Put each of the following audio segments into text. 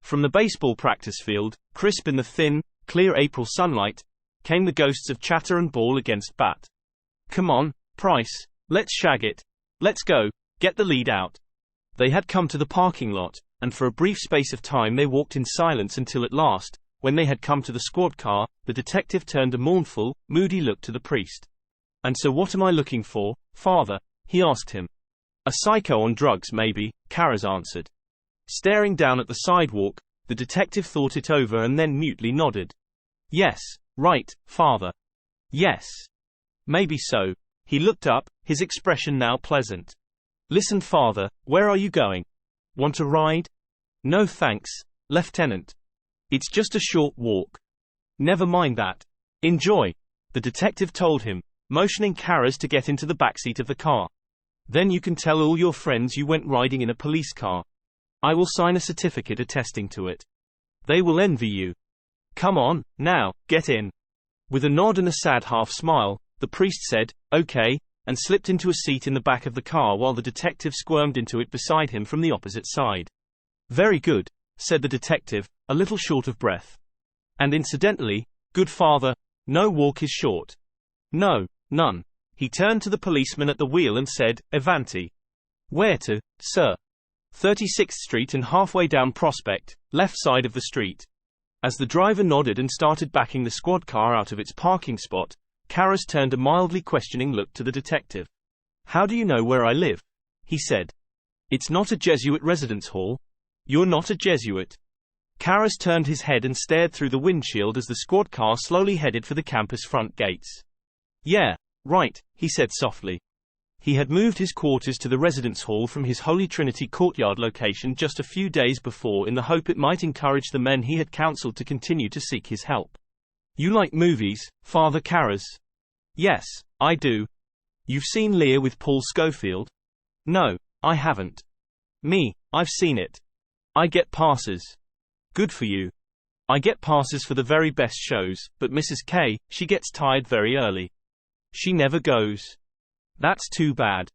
From the baseball practice field, crisp in the thin, clear April sunlight, came the ghosts of chatter and ball against bat. "Come on, Price, let's shag it. Let's go, get the lead out." They had come to the parking lot, and for a brief space of time they walked in silence until at last, when they had come to the squad car, the detective turned a mournful, moody look to the priest. "And so what am I looking for, Father?" he asked him. "A psycho on drugs, maybe," Karras answered. Staring down at the sidewalk, the detective thought it over and then mutely nodded. "Yes, right, Father. Yes. Maybe so." He looked up, his expression now pleasant. "Listen, Father, where are you going? Want a ride?" "No thanks, Lieutenant. It's just a short walk." "Never mind that. Enjoy," the detective told him, motioning Karras to get into the backseat of the car. "Then you can tell all your friends you went riding in a police car. I will sign a certificate attesting to it. They will envy you. Come on, now, get in." With a nod and a sad half-smile, the priest said, "Okay," and slipped into a seat in the back of the car while the detective squirmed into it beside him from the opposite side. "Very good," said the detective, a little short of breath. "And incidentally, good father, no walk is short." "No, none." He turned to the policeman at the wheel and said, "Avanti." "Where to, sir?" 36th Street and halfway down Prospect, left side of the street. As the driver nodded and started backing the squad car out of its parking spot, Karras turned a mildly questioning look to the detective. "How do you know where I live?" he said. "It's not a Jesuit residence hall. You're not a Jesuit." Karras turned his head and stared through the windshield as the squad car slowly headed for the campus front gates. "Yeah, right," he said softly. He had moved his quarters to the residence hall from his Holy Trinity courtyard location just a few days before in the hope it might encourage the men he had counseled to continue to seek his help. "You like movies, Father Karras?" "Yes, I do." "You've seen Lear with Paul Scofield?" "No, I haven't." "Me, I've seen it. I get passes." "Good for you." "I get passes for the very best shows, but Mrs. K, she gets tired very early. She never goes." "That's too bad."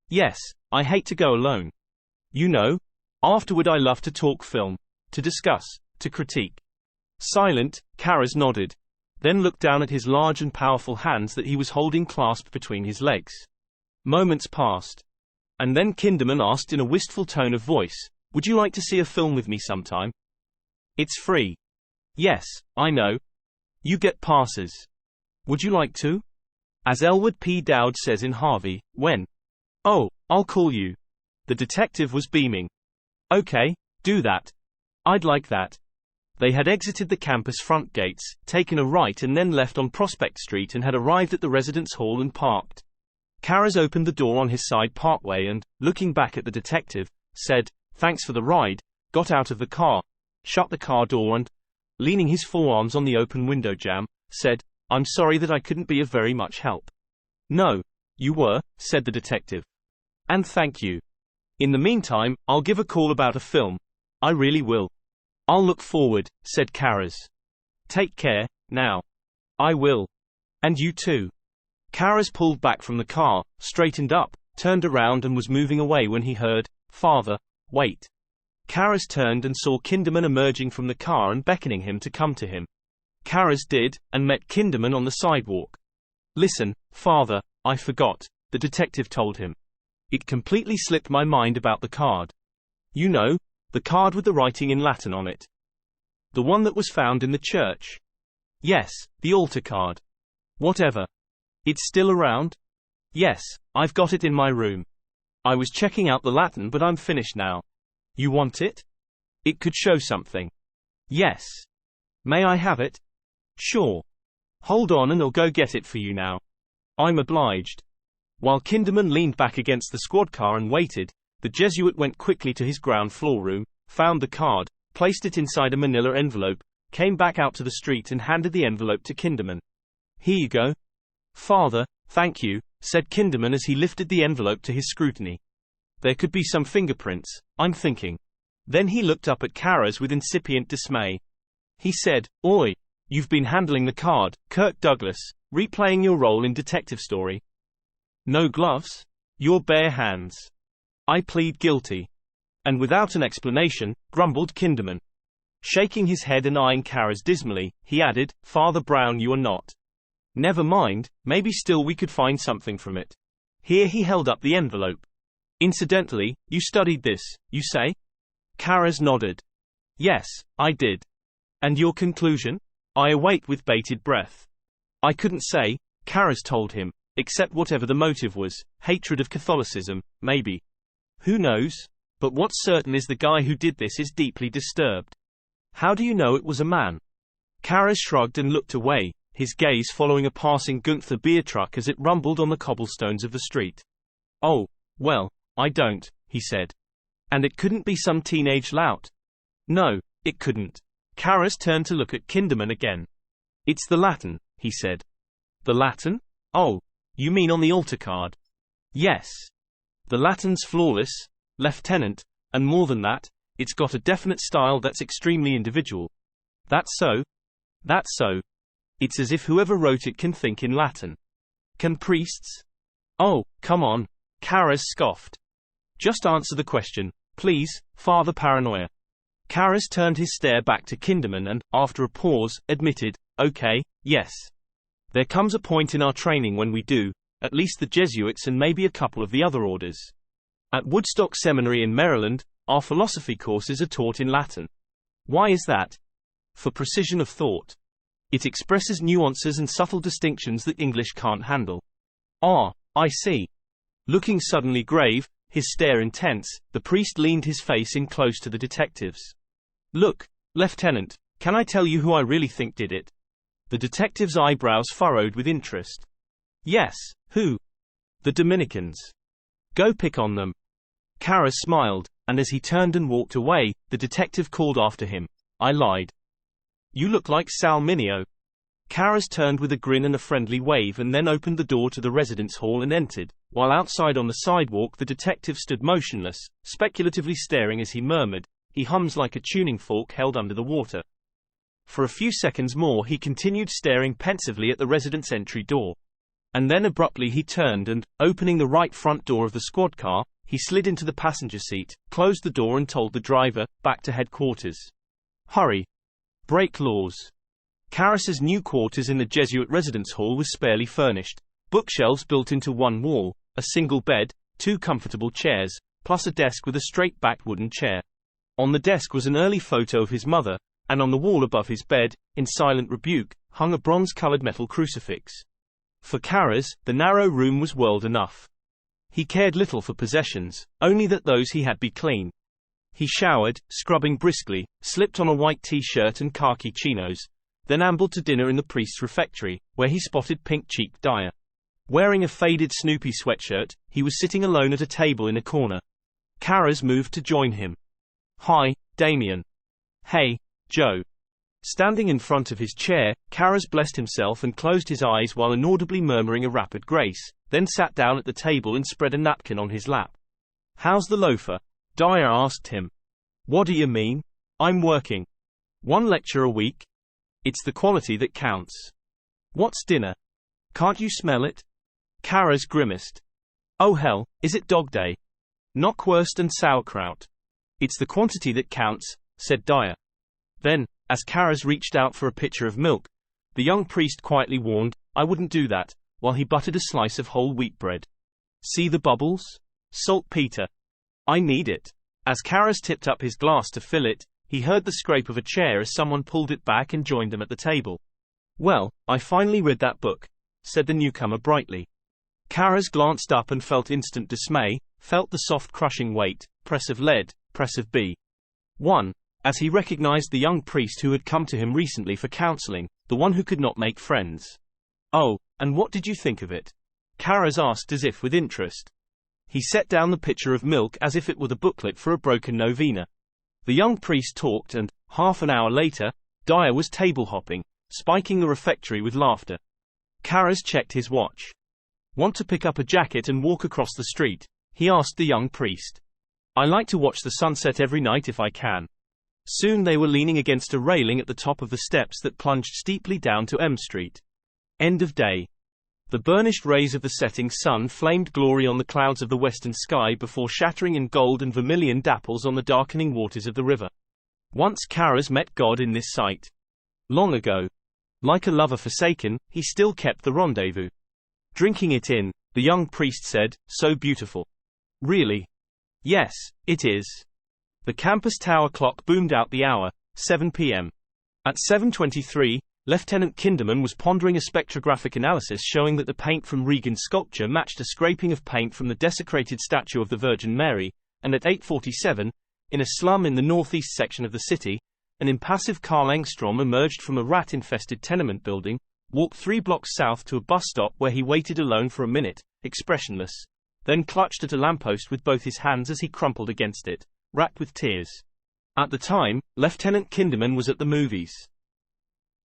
"Yes, I hate to go alone. You know, afterward I love to talk film. To discuss, to critique." Silent, Karras nodded. Then looked down at his large and powerful hands that he was holding clasped between his legs. Moments passed. And then Kinderman asked in a wistful tone of voice, "Would you like to see a film with me sometime? It's free." "Yes, I know. You get passes. Would you like to?" As Elwood P. Dowd says in Harvey, "When?" "Oh, I'll call you." The detective was beaming. "Okay, do that. I'd like that." They had exited the campus front gates, taken a right and then left on Prospect Street and had arrived at the residence hall and parked. Karras opened the door on his side parkway and, looking back at the detective, said, "Thanks for the ride," got out of the car, shut the car door and, leaning his forearms on the open window jamb, said, "I'm sorry that I couldn't be of very much help." "No, you were," said the detective. "And thank you. In the meantime, I'll give a call about a film. I really will." "I'll look forward," said Karras. "Take care, now." "I will. And you too." Karras pulled back from the car, straightened up, turned around and was moving away when he heard, "Father, wait." Karras turned and saw Kinderman emerging from the car and beckoning him to come to him. Karras did, and met Kinderman on the sidewalk. "Listen, Father, I forgot," the detective told him. "It completely slipped my mind about the card. You know, the card with the writing in Latin on it. The one that was found in the church." "Yes, the altar card." "Whatever. It's still around?" "Yes, I've got it in my room. I was checking out the Latin but I'm finished now." "You want it? It could show something." "Yes." "May I have it?" "Sure. Hold on and I'll go get it for you now." "I'm obliged." While Kinderman leaned back against the squad car and waited, the Jesuit went quickly to his ground floor room, found the card, placed it inside a manila envelope, came back out to the street and handed the envelope to Kinderman. "Here you go." "Father, thank you," said Kinderman as he lifted the envelope to his scrutiny. "There could be some fingerprints, I'm thinking." Then he looked up at Karras with incipient dismay. He said, "Oi, you've been handling the card, Kirk Douglas, replaying your role in Detective Story. No gloves? Your bare hands." "I plead guilty." And without an explanation, grumbled Kinderman. Shaking his head and eyeing Karras dismally, he added, Father Brown, you are not. Never mind, maybe still we could find something from it. Here he held up the envelope. Incidentally, you studied this, you say? Karras nodded. Yes, I did. And your conclusion? I await with bated breath. I couldn't say, Karras told him, except whatever the motive was, hatred of Catholicism, maybe. Who knows? But what's certain is the guy who did this is deeply disturbed. How do you know it was a man? Karras shrugged and looked away, his gaze following a passing Gunther beer truck as it rumbled on the cobblestones of the street. Oh, well, I don't, he said. And it couldn't be some teenage lout. No, it couldn't. Karras turned to look at Kinderman again. It's the Latin, he said. The Latin? Oh, you mean on the altar card? Yes. The Latin's flawless, Lieutenant, and more than that, it's got a definite style that's extremely individual. That's so? That's so. It's as if whoever wrote it can think in Latin. Can priests? Oh, come on, Karras scoffed. Just answer the question, please, Father Paranoia. Karras turned his stare back to Kinderman and, after a pause, admitted, okay, yes. There comes a point in our training when we do, at least the Jesuits and maybe a couple of the other orders. At Woodstock Seminary in Maryland, our philosophy courses are taught in Latin. Why is that? For precision of thought. It expresses nuances and subtle distinctions that English can't handle. Ah, I see. Looking suddenly grave, his stare intense, the priest leaned his face in close to the detective's. Look, Lieutenant, can I tell you who I really think did it? The detective's eyebrows furrowed with interest. Yes, who? The Dominicans. Go pick on them. Karras smiled, and as he turned and walked away, the detective called after him. I lied. You look like Sal Mineo. Karras turned with a grin and a friendly wave and then opened the door to the residence hall and entered, while outside on the sidewalk the detective stood motionless, speculatively staring as he murmured, he hums like a tuning fork held under the water. For a few seconds more he continued staring pensively at the residence entry door. And then abruptly he turned and, opening the right front door of the squad car, he slid into the passenger seat, closed the door and told the driver, back to headquarters. Hurry. Break laws. Karras's new quarters in the Jesuit residence hall was sparely furnished. Bookshelves built into one wall, a single bed, 2 comfortable chairs, plus a desk with a straight-backed wooden chair. On the desk was an early photo of his mother, and on the wall above his bed, in silent rebuke, hung a bronze-colored metal crucifix. For Karras, the narrow room was world enough. He cared little for possessions, only that those he had be clean. He showered, scrubbing briskly, slipped on a white t-shirt and khaki chinos, then ambled to dinner in the priest's refectory, where he spotted pink-cheeked Dyer. Wearing a faded Snoopy sweatshirt, he was sitting alone at a table in a corner. Karras moved to join him. Hi, Damien. Hey, Joe. Standing in front of his chair, Karras blessed himself and closed his eyes while inaudibly murmuring a rapid grace, then sat down at the table and spread a napkin on his lap. How's the loafer? Dyer asked him. What do you mean? I'm working. 1 lecture a week? It's the quality that counts. What's dinner? Can't you smell it? Karras grimaced. Oh hell, is it dog day? Knockwurst and sauerkraut. It's the quantity that counts, said Dyer. Then, as Karras reached out for a pitcher of milk, the young priest quietly warned, I wouldn't do that, while he buttered a slice of whole wheat bread. See the bubbles? Saltpeter. I need it. As Karras tipped up his glass to fill it, he heard the scrape of a chair as someone pulled it back and joined them at the table. Well, I finally read that book, said the newcomer brightly. Karras glanced up and felt instant dismay, felt the soft crushing weight, press of lead, press of B1, as he recognized the young priest who had come to him recently for counseling, the one who could not make friends. Oh, and what did you think of it? Karras asked as if with interest. He set down the pitcher of milk as if it were the booklet for a broken novena. The young priest talked and, half an hour later, Dyer was table hopping, spiking the refectory with laughter. Karras checked his watch. Want to pick up a jacket and walk across the street? He asked the young priest. I like to watch the sunset every night if I can. Soon they were leaning against a railing at the top of the steps that plunged steeply down to M Street. End of day. The burnished rays of the setting sun flamed glory on the clouds of the western sky before shattering in gold and vermilion dapples on the darkening waters of the river. Once Karras met God in this sight. Long ago. Like a lover forsaken, he still kept the rendezvous. Drinking it in, the young priest said, "So beautiful." Really? Yes, it is. The campus tower clock boomed out the hour, 7 p.m. At 7:23, Lieutenant Kinderman was pondering a spectrographic analysis showing that the paint from Regan's sculpture matched a scraping of paint from the desecrated statue of the Virgin Mary, and at 8:47, in a slum in the northeast section of the city, an impassive Carl Engstrom emerged from a rat-infested tenement building, walked 3 blocks south to a bus stop where he waited alone for a minute, expressionless, then clutched at a lamppost with both his hands as he crumpled against it, racked with tears. At the time, Lieutenant Kinderman was at the movies.